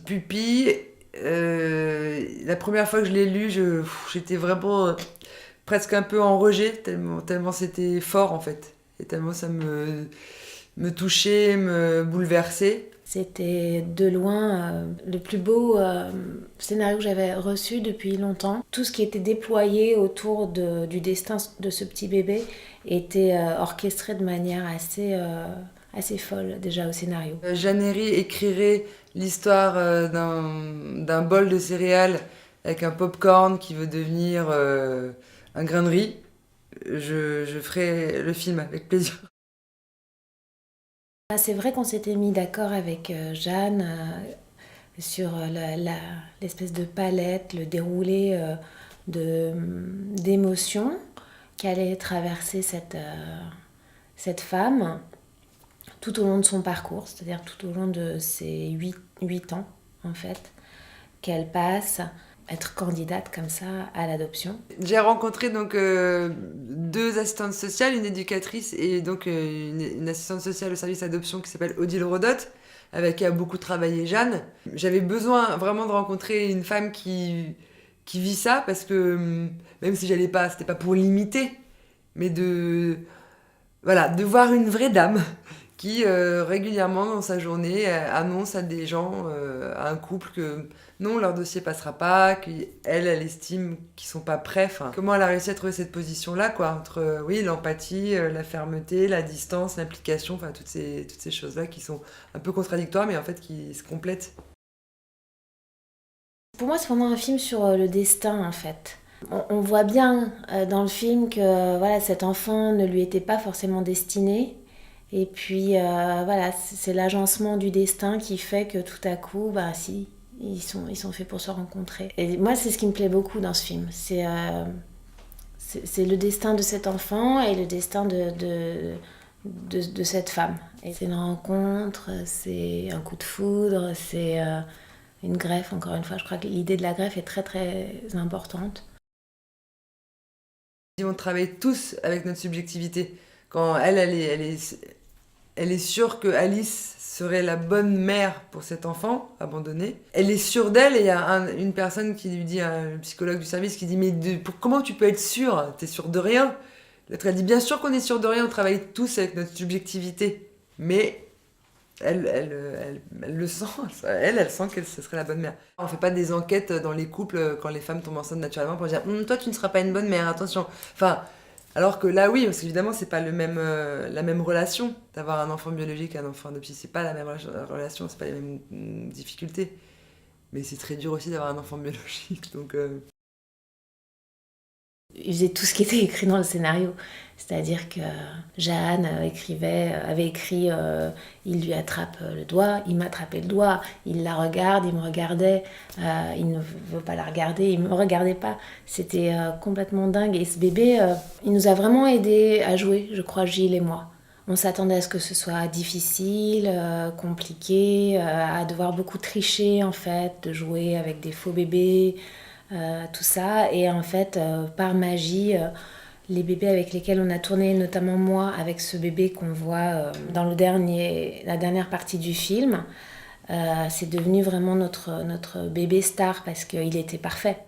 Pupille, la première fois que je l'ai lu, j'étais vraiment presque un peu en rejet, tellement c'était fort en fait. Et tellement ça me touchait, me bouleversait. C'était de loin le plus beau scénario que j'avais reçu depuis longtemps. Tout ce qui était déployé autour du destin de ce petit bébé était orchestré de manière assez folle déjà au scénario. Jeanne Herry écrirait l'histoire d'un bol de céréales avec un pop-corn qui veut devenir un grain de riz. Je ferai le film avec plaisir. C'est vrai qu'on s'était mis d'accord avec Jeanne sur l'espèce de palette, le déroulé d'émotions qu'allait traverser cette femme tout au long de son parcours, c'est-à-dire tout au long de ses 8 ans en fait, qu'elle passe être candidate comme ça à l'adoption. J'ai rencontré donc deux assistantes sociales, une éducatrice et donc une assistante sociale au service adoption qui s'appelle Odile Rodot, avec qui a beaucoup travaillé Jeanne. J'avais besoin vraiment de rencontrer une femme qui vit ça parce que même si j'allais pas, c'était pas pour l'imiter, mais de voir une vraie dame qui régulièrement dans sa journée annonce à des gens, à un couple que non, leur dossier passera pas, qu'elle estime qu'ils sont pas prêts. Enfin, comment elle a réussi à trouver cette position-là, quoi, entre oui, l'empathie, la fermeté, la distance, l'implication, enfin toutes ces choses-là qui sont un peu contradictoires, mais en fait qui se complètent. Pour moi, c'est vraiment un film sur le destin, en fait. On voit bien dans le film que voilà, cet enfant ne lui était pas forcément destiné. Et puis, voilà, c'est l'agencement du destin qui fait que tout à coup, bah si, ils sont faits pour se rencontrer. Et moi, c'est ce qui me plaît beaucoup dans ce film. C'est le destin de cet enfant et le destin de cette femme. Et c'est une rencontre, c'est un coup de foudre, c'est une greffe, encore une fois. Je crois que l'idée de la greffe est très très importante. On travaille tous avec notre subjectivité. Quand elle est sûre que Alice serait la bonne mère pour cet enfant abandonné. Elle est sûre d'elle et il y a une personne qui lui dit, un psychologue du service qui dit mais comment tu peux être sûre? T'es sûre de rien? L'autre elle dit bien sûr qu'on est sûr de rien, on travaille tous avec notre subjectivité. Mais elle le sent, elle sent que ce serait la bonne mère. On fait pas des enquêtes dans les couples quand les femmes tombent enceintes naturellement pour dire toi tu ne seras pas une bonne mère, attention. Enfin, alors que là oui, parce qu'évidemment c'est pas la même relation d'avoir un enfant biologique et un enfant adoptif, c'est pas la même relation, c'est pas les mêmes difficultés. Mais c'est très dur aussi d'avoir un enfant biologique, donc... Il faisait tout ce qui était écrit dans le scénario. C'est-à-dire que Jeanne avait écrit il lui attrape le doigt, il m'attrapait le doigt, il la regarde, il me regardait, il ne veut pas la regarder, il ne me regardait pas. C'était complètement dingue. Et ce bébé, il nous a vraiment aidés à jouer, je crois, Gilles et moi. On s'attendait à ce que ce soit difficile, compliqué, à devoir beaucoup tricher en fait, de jouer avec des faux bébés. Tout ça. Et en fait, par magie, les bébés avec lesquels on a tourné, notamment moi, avec ce bébé qu'on voit dans la dernière partie du film, c'est devenu vraiment notre bébé star parce qu'il était parfait.